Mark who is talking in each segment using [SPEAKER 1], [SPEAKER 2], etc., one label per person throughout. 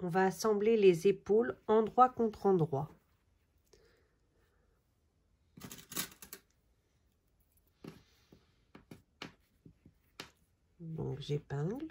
[SPEAKER 1] on va assembler les épaules endroit contre endroit. Donc j'épingle.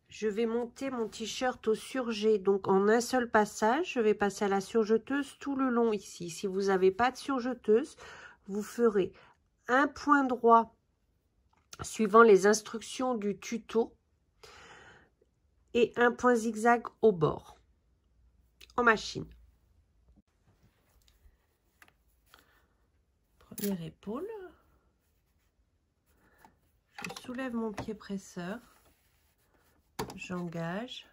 [SPEAKER 1] Je vais monter mon t-shirt au surjet, donc en un seul passage, je vais passer à la surjeteuse tout le long ici. Si vous n'avez pas de surjeteuse, vous ferez un point droit suivant les instructions du tuto et un point zigzag au bord, en machine. Première épaule, je soulève mon pied presseur. J'engage.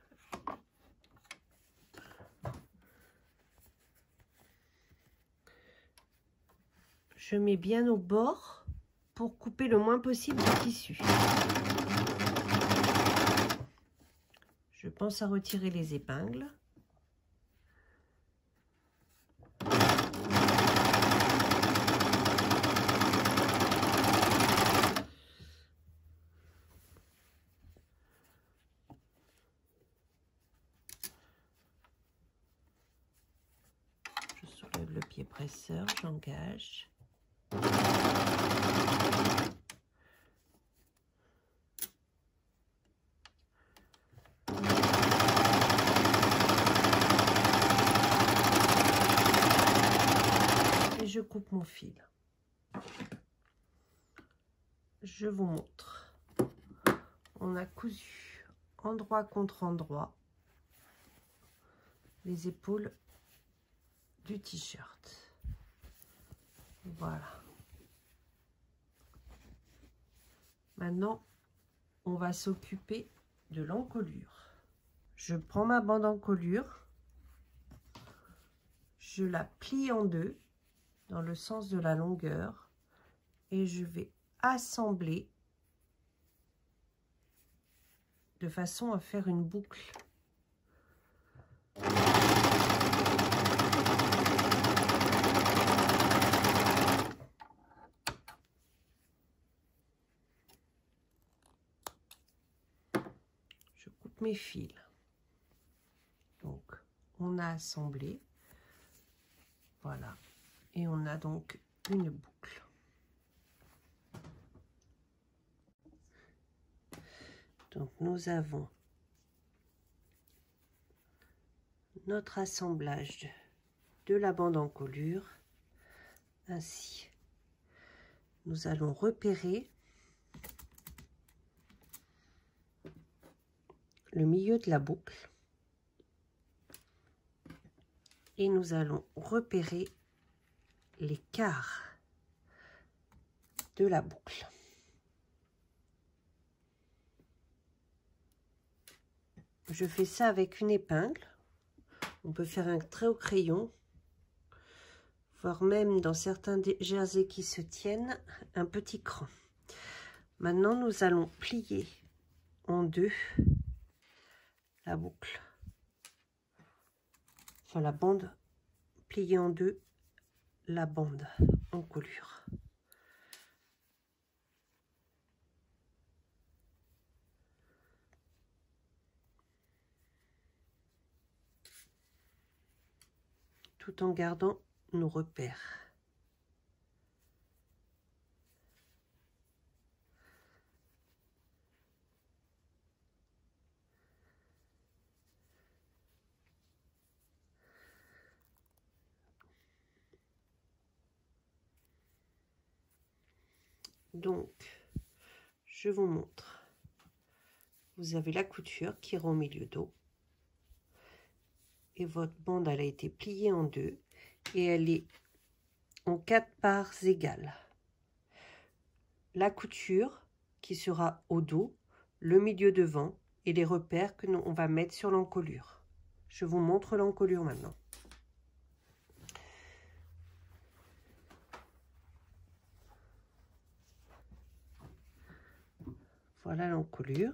[SPEAKER 1] Je mets bien au bord pour couper le moins possible de tissu. Je pense à retirer les épingles. Le pied presseur, j'engage. Et je coupe mon fil. Je vous montre. On a cousu endroit contre endroit les épaules du t-shirt. Voilà. Maintenant, on va s'occuper de l'encolure. Je prends ma bande encolure, je la plie en deux dans le sens de la longueur et je vais assembler de façon à faire une boucle. Mes fils. Donc on a assemblé, voilà, et on a donc une boucle. Donc nous avons notre assemblage de la bande encolure. Ainsi, nous allons repérer le milieu de la boucle et nous allons repérer les quarts de la boucle. Je fais ça avec une épingle. On peut faire un trait au crayon, voire même dans certains jerseys qui se tiennent, un petit cran. Maintenant, nous allons plier en deux la boucle, enfin la bande, plier en deux la bande encolure. Tout en gardant nos repères. Donc, je vous montre. Vous avez la couture qui est au milieu d'eau. Et votre bande, elle a été pliée en deux. Et elle est en 4 parts égales. La couture qui sera au dos, le milieu devant et les repères que on va mettre sur l'encolure. Je vous montre l'encolure maintenant. Voilà l'encolure.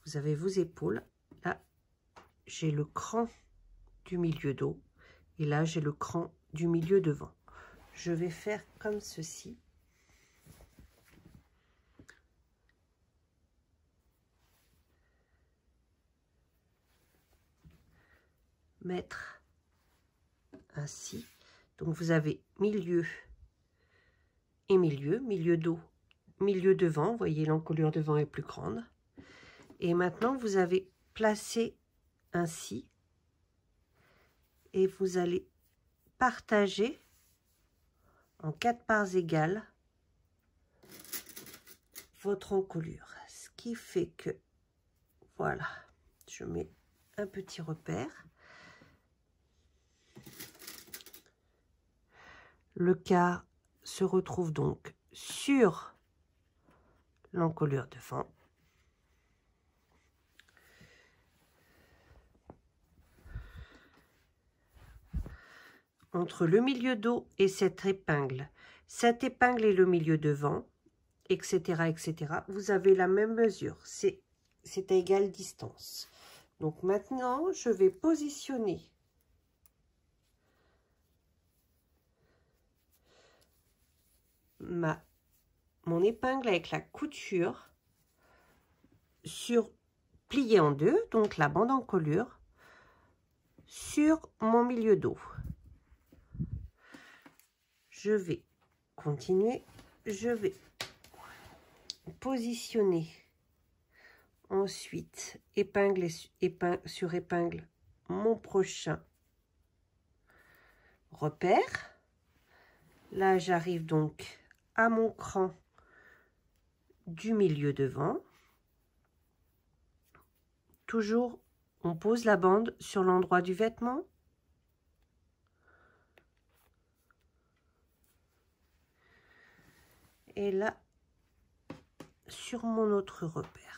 [SPEAKER 1] Vous avez vos épaules. Là, j'ai le cran du milieu dos. Et là, j'ai le cran du milieu devant. Je vais faire comme ceci. Mettre ainsi. Donc, vous avez milieu et milieu. Milieu dos, milieu devant. Vous voyez, l'encolure devant est plus grande. Et maintenant, vous avez placé ainsi. Et vous allez partager en 4 parts égales votre encolure. Ce qui fait que, voilà, je mets un petit repère. Le quart se retrouve donc sur l'encolure devant. Entre le milieu dos et cette épingle et le milieu devant, etc., etc., vous avez la même mesure. C'est à égale distance. Donc maintenant, je vais positionner mon épingle avec la couture pliée en deux, donc la bande encolure, sur mon milieu dos. Je vais continuer, je vais positionner ensuite épingle sur épingle mon prochain repère. Là, j'arrive donc à mon cran du milieu devant. Toujours, on pose la bande sur l'endroit du vêtement. Et là, sur mon autre repère.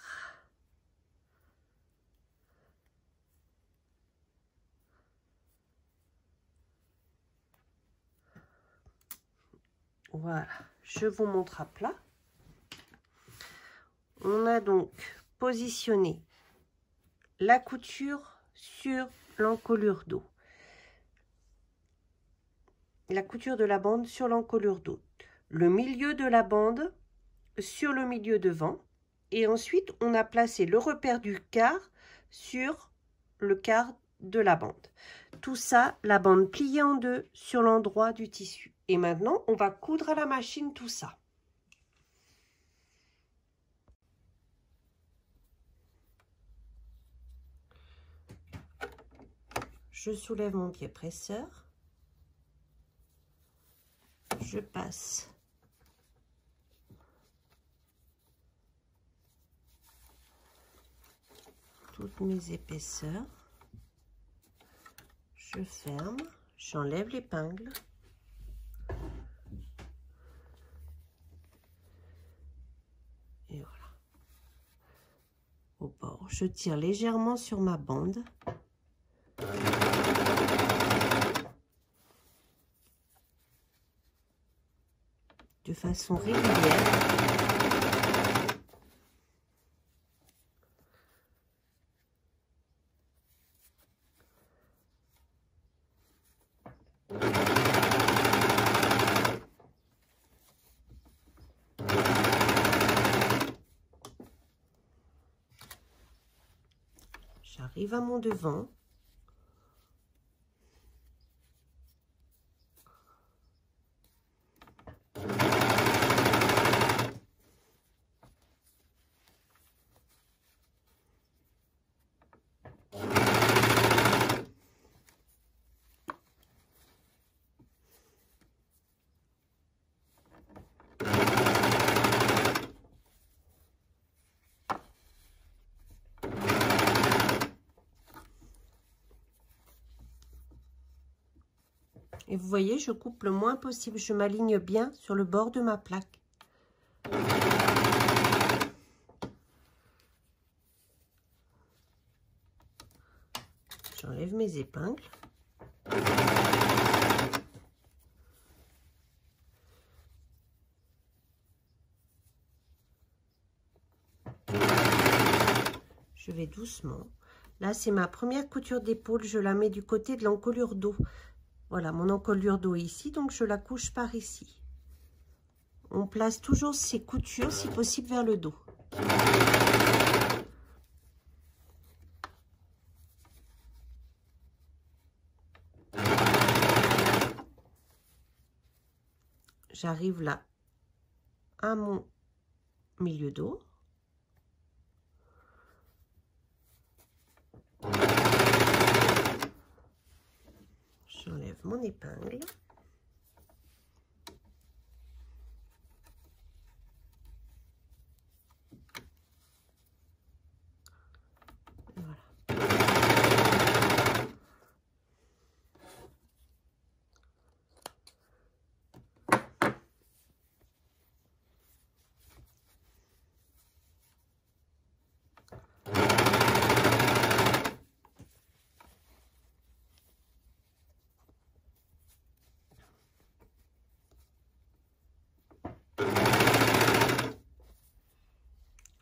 [SPEAKER 1] Voilà, je vous montre à plat. On a donc positionné la couture sur l'encolure dos. La couture de la bande sur l'encolure dos. Le milieu de la bande sur le milieu devant. Et ensuite, on a placé le repère du quart sur le quart de la bande. Tout ça, la bande pliée en deux sur l'endroit du tissu. Et maintenant, on va coudre à la machine tout ça. Je soulève mon pied presseur. Je passe toutes mes épaisseurs. Je ferme, j'enlève l'épingle. Et voilà. Au bord, je tire légèrement sur ma bande. De façon régulière. J'arrive à mon devant. Et vous voyez, je coupe le moins possible. Je m'aligne bien sur le bord de ma plaque. J'enlève mes épingles. Je vais doucement. Là, c'est ma première couture d'épaule. Je la mets du côté de l'encolure dos. Voilà, mon encolure dos est ici, donc je la couche par ici. On place toujours ces coutures, si possible, vers le dos. J'arrive là à mon milieu dos. J'enlève mon épingle. Voilà.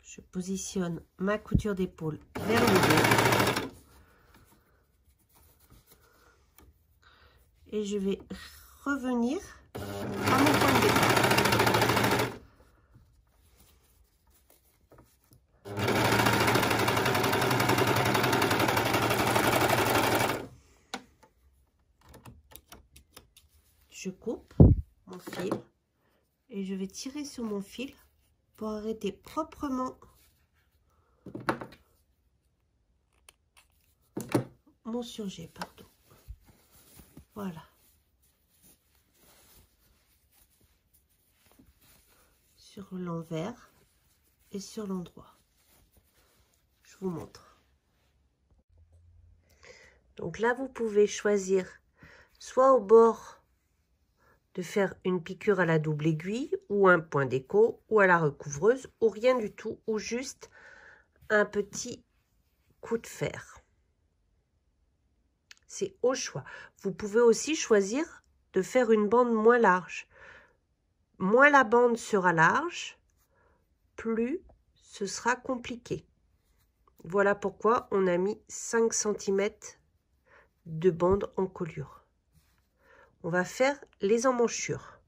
[SPEAKER 1] Je positionne ma couture d'épaule vers le haut. Et je vais revenir à mon point de départ. Je coupe mon fil et je vais tirer sur mon fil pour arrêter proprement mon surjet, pardon. Voilà. Sur l'envers et sur l'endroit. Je vous montre. Donc là, vous pouvez choisir soit au bord de faire une piqûre à la double aiguille ou un point d'écho ou à la recouvreuse ou rien du tout ou juste un petit coup de fer. C'est au choix. Vous pouvez aussi choisir de faire une bande moins large. Moins la bande sera large, plus ce sera compliqué. Voilà pourquoi on a mis 5 cm de bande encolure. On va faire les emmanchures.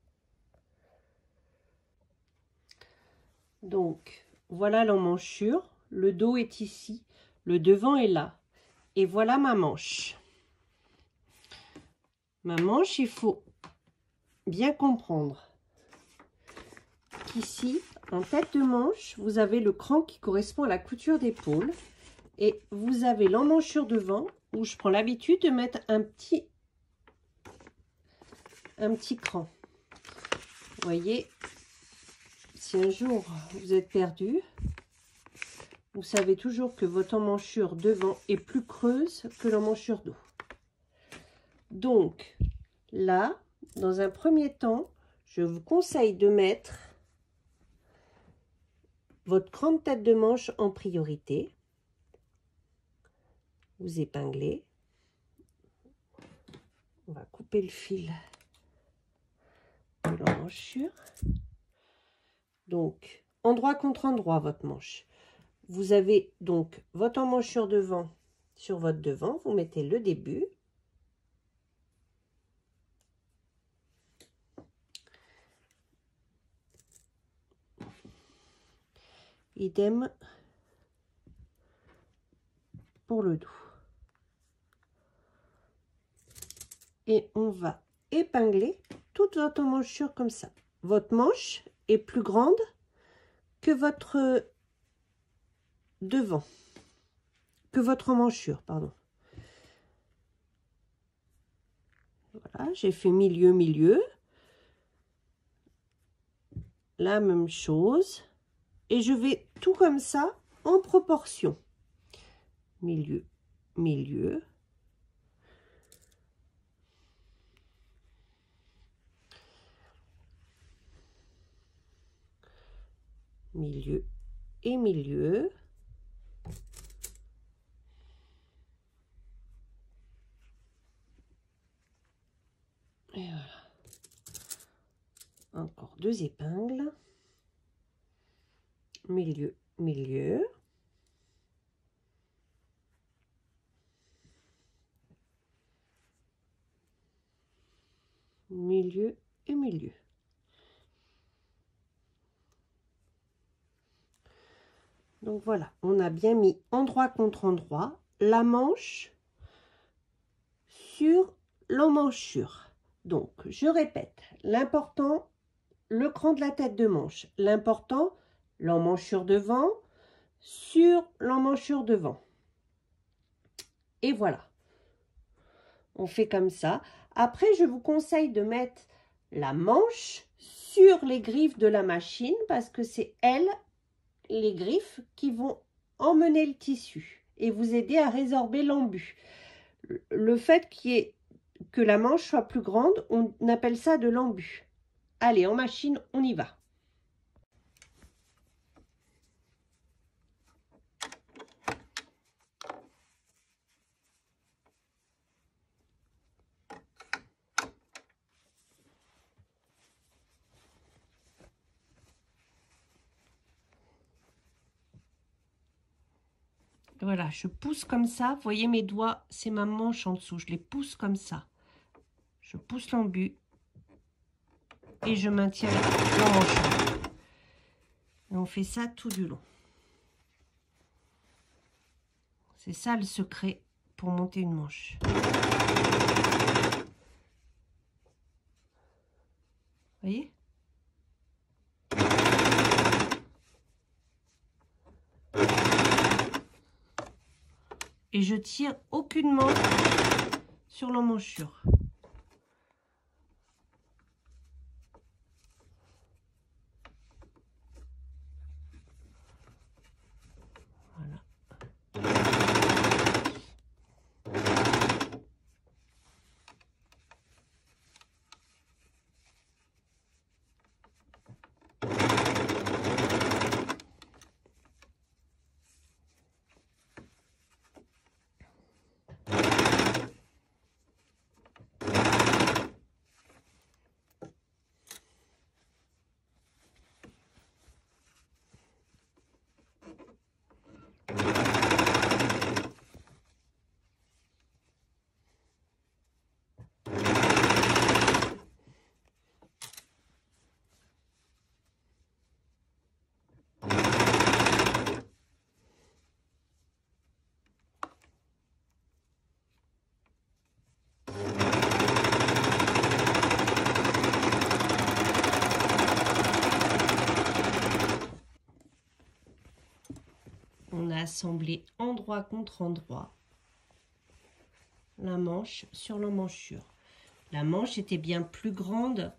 [SPEAKER 1] Donc, voilà l'emmanchure. Le dos est ici, le devant est là. Et voilà ma manche. Ma manche, il faut bien comprendre qu'ici, en tête de manche, vous avez le cran qui correspond à la couture d'épaule. Et vous avez l'emmanchure devant, où je prends l'habitude de mettre un petit cran. Vous voyez, si un jour vous êtes perdu, vous savez toujours que votre emmanchure devant est plus creuse que l'emmanchure dos. Donc là, dans un premier temps, je vous conseille de mettre votre cran de tête de manche en priorité. Vous épinglez. On va couper le fil de l'emmanchure. Donc, endroit contre endroit, votre manche. Vous avez donc votre emmanchure devant sur votre devant. Vous mettez le début. Idem pour le dos. Et on va épingler toute votre emmanchure comme ça. Votre manche est plus grande que votre devant, que votre emmanchure, pardon. Voilà, j'ai fait milieu, milieu. La même chose. Et je vais tout comme ça en proportion. Milieu, milieu. Milieu et milieu. 2 épingles, milieu, milieu. Milieu et milieu. Donc voilà, on a bien mis endroit contre endroit la manche sur l'emmanchure. Donc je répète, l'important, le cran de la tête de manche, l'important, l'emmanchure devant sur l'emmanchure devant. Et voilà, on fait comme ça. Après, je vous conseille de mettre la manche sur les griffes de la machine parce que c'est elles, les griffes, qui vont emmener le tissu et vous aider à résorber l'embu. Le fait que la manche soit plus grande, on appelle ça de l'embu. Allez, en machine, on y va. Voilà, je pousse comme ça. Vous voyez mes doigts, c'est ma manche en dessous. Je les pousse comme ça. Je pousse l'embu et je maintiens l'emmanchure. Et on fait ça tout du long. C'est ça le secret pour monter une manche. Vous voyez ? Et je tire aucunement sur l'emmanchure. Voilà. On a assemblé endroit contre endroit la manche sur l'emmanchure. La manche était bien plus grande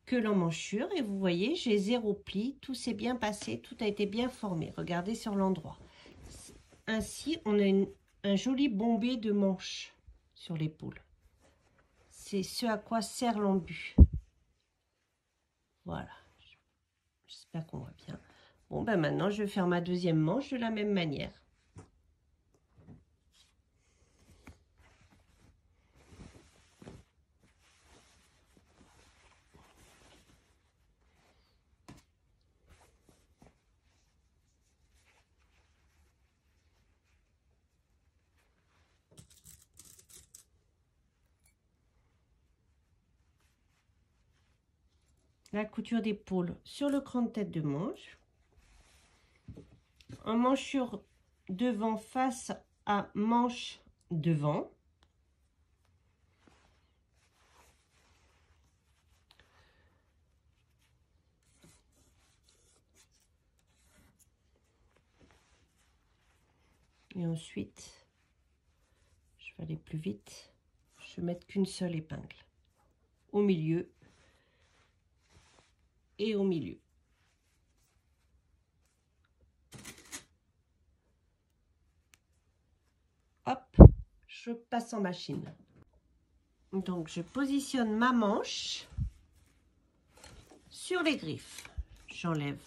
[SPEAKER 1] que l'emmanchure et vous voyez, j'ai 0 pli, tout s'est bien passé, tout a été bien formé. Regardez sur l'endroit. Ainsi, on a un joli bombé de manches sur l'épaule. C'est ce à quoi sert l'embu. Voilà. J'espère qu'on voit bien. Bon, ben maintenant, je vais faire ma deuxième manche de la même manière. La couture d'épaule sur le cran de tête de manche. Emmanchure devant face à manche devant. Et ensuite, je vais aller plus vite, je vais mettre qu'une seule épingle au milieu et au milieu. Hop, je passe en machine. Donc, je positionne ma manche sur les griffes. J'enlève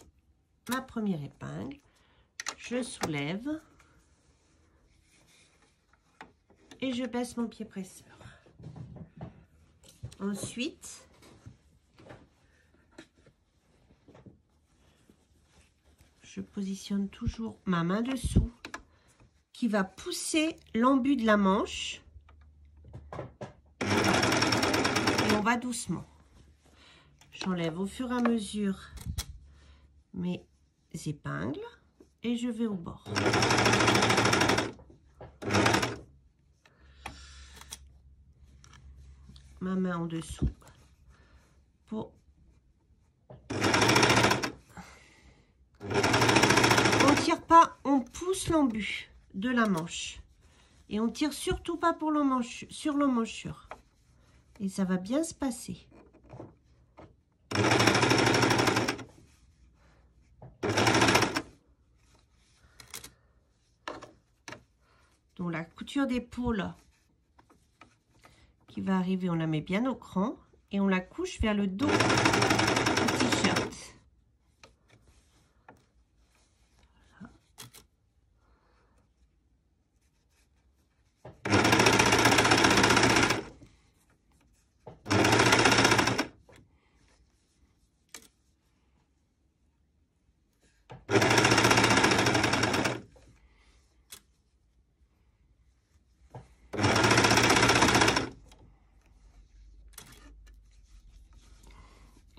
[SPEAKER 1] ma première épingle, je soulève et je baisse mon pied presseur. Ensuite, je positionne toujours ma main dessous qui va pousser l'embut de la manche. Et on va doucement. J'enlève au fur et à mesure mes épingles et je vais au bord. Ma main en dessous pour... On tire pas, on pousse l'embut de la manche et on tire surtout pas pour sur l'emmanchure et ça va bien se passer. Donc la couture d'épaule qui va arriver, on la met bien au cran et on la couche vers le dos du t-shirt.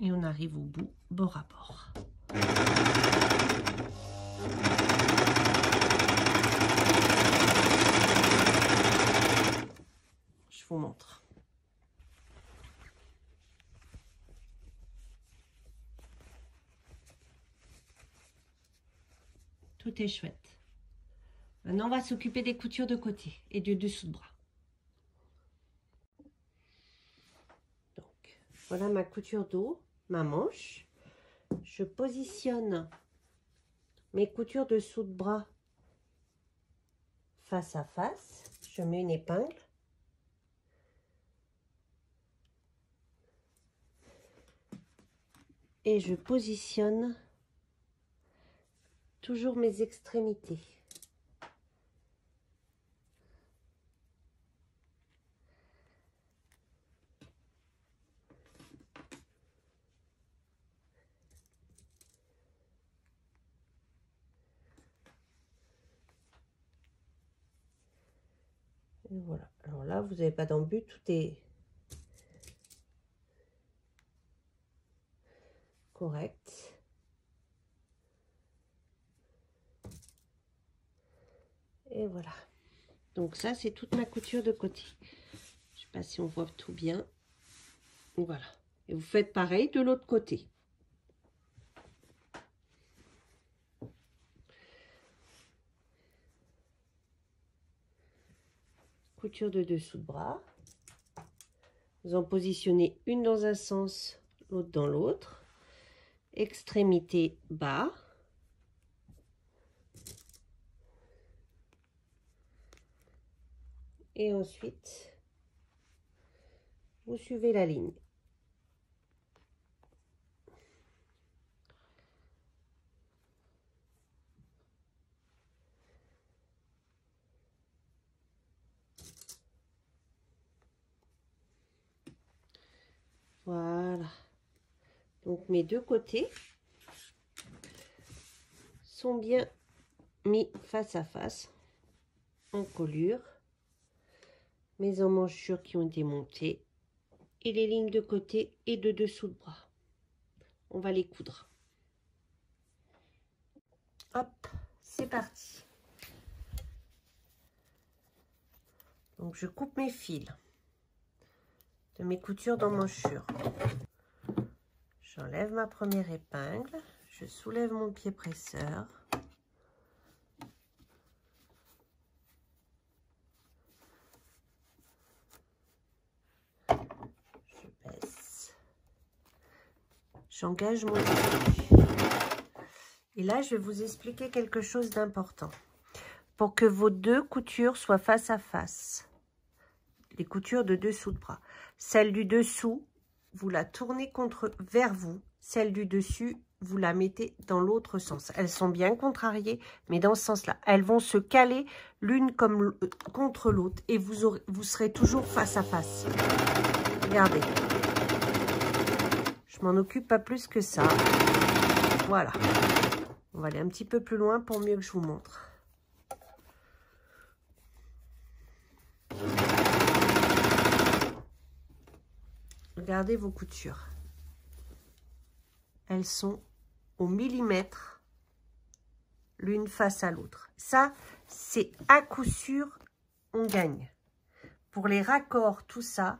[SPEAKER 1] Et on arrive au bout, bord à bord. Je vous montre. Tout est chouette. Maintenant, on va s'occuper des coutures de côté et du dessous de bras. Donc, voilà ma couture d'eau. Ma manche, je positionne mes coutures dessous de bras face à face, je mets une épingle et je positionne toujours mes extrémités. Et voilà, alors là vous n'avez pas d'embut, tout est correct. Et voilà, donc ça c'est toute ma couture de côté. Je sais pas si on voit tout bien. Voilà, et vous faites pareil de l'autre côté. Couture de dessous de bras, vous en positionnez une dans un sens, l'autre dans l'autre, extrémité bas, et ensuite vous suivez la ligne. Voilà, donc mes deux côtés sont bien mis face à face en colure, mes emmanchures qui ont été montées et les lignes de côté et de dessous de bras. On va les coudre. Hop, c'est parti. Donc je coupe mes fils de mes coutures d'emmanchure. J'enlève ma première épingle, je soulève mon pied presseur. Je baisse. J'engage mon pied. Et là, je vais vous expliquer quelque chose d'important. Pour que vos deux coutures soient face à face, les coutures de dessous de bras. Celle du dessous, vous la tournez vers vous. Celle du dessus, vous la mettez dans l'autre sens. Elles sont bien contrariées, mais dans ce sens-là. Elles vont se caler l'une contre l'autre et vous serez toujours face à face. Regardez. Je m'en occupe pas plus que ça. Voilà. On va aller un petit peu plus loin pour mieux que je vous montre. Regardez vos coutures. Elles sont au millimètre l'une face à l'autre. Ça, c'est à coup sûr, on gagne. Pour les raccords, tout ça,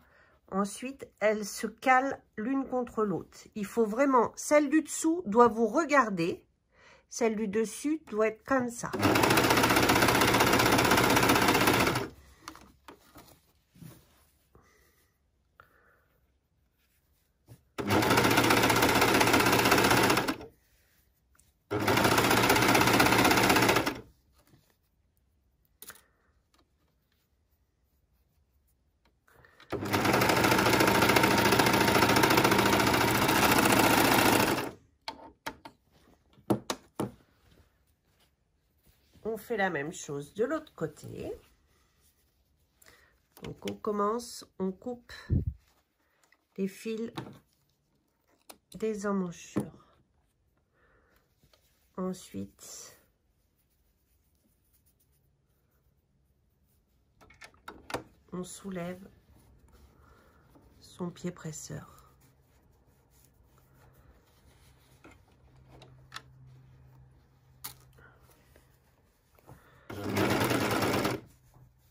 [SPEAKER 1] ensuite, elles se calent l'une contre l'autre. Il faut vraiment, celle du dessous doit vous regarder, celle du dessus doit être comme ça. On fait la même chose de l'autre côté. Donc on commence, on coupe les fils des emmanchures. Ensuite, on soulève son pied presseur.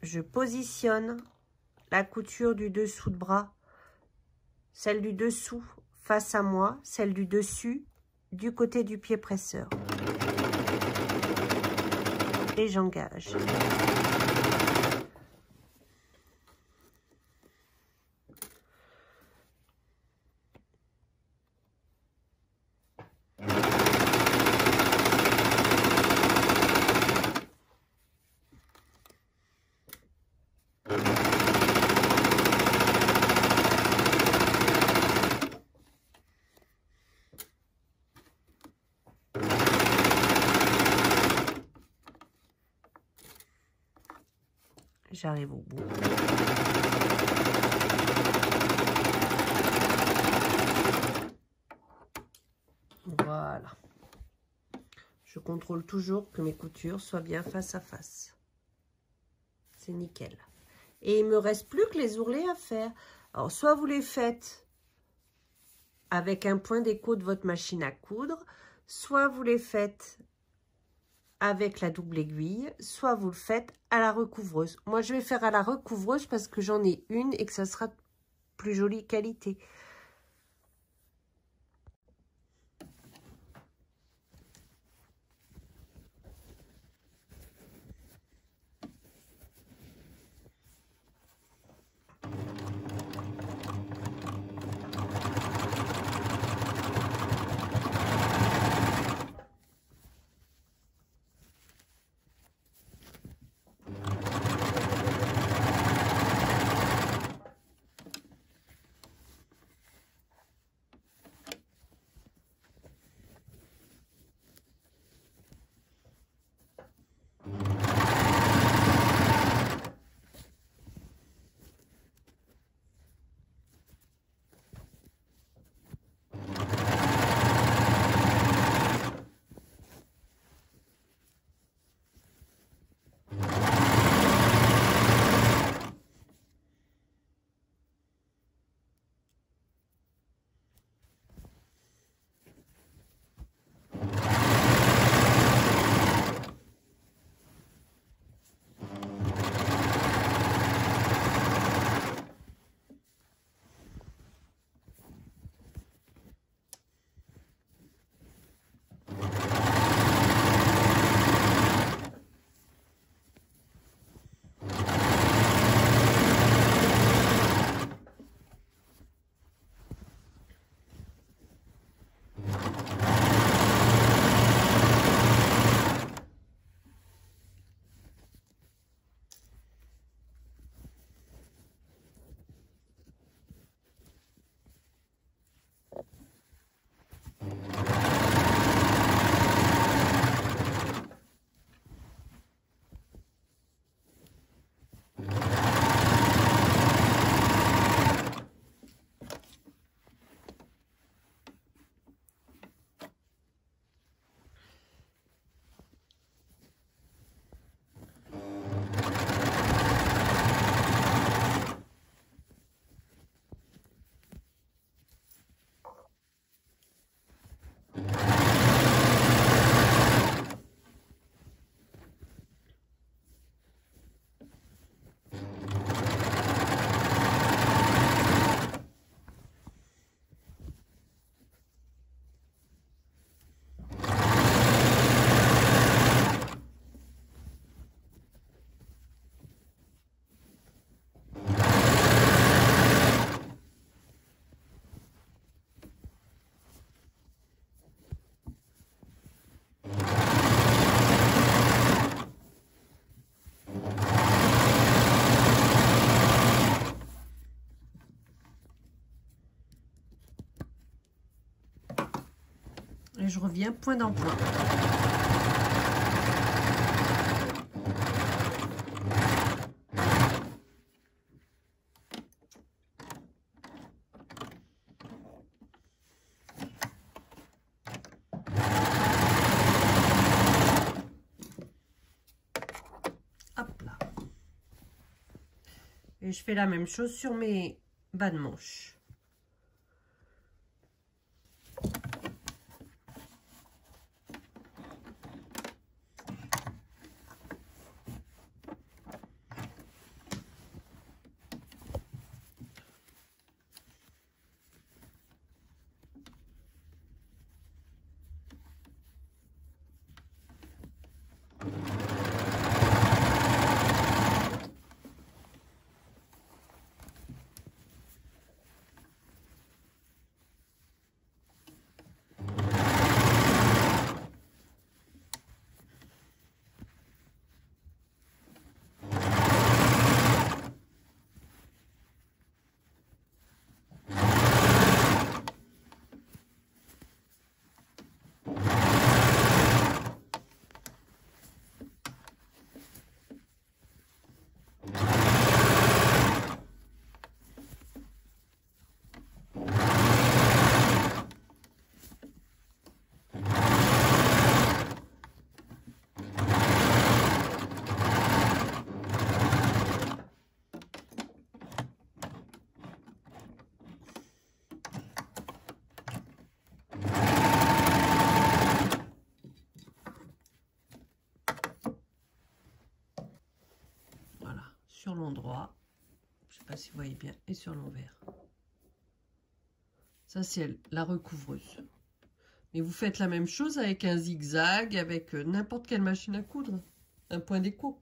[SPEAKER 1] Je positionne la couture du dessous de bras, celle du dessous face à moi, celle du dessus du côté du pied presseur. Et j'engage. J'arrive au bout. Voilà. Je contrôle toujours que mes coutures soient bien face à face. C'est nickel. Et il me reste plus que les ourlets à faire. Alors, soit vous les faites avec un point d'écho de votre machine à coudre, soit vous les faites avec la double aiguille, soit vous le faites à la recouvreuse. Moi, je vais faire à la recouvreuse parce que j'en ai une et que ça sera de plus jolie qualité. Et je reviens point dans point. Hop là. Et je fais la même chose sur mes bas de manche. Sur l'endroit, je sais pas si vous voyez bien, et sur l'envers. Ça c'est la recouvreuse. Mais vous faites la même chose avec un zigzag, avec n'importe quelle machine à coudre, un point d'écho.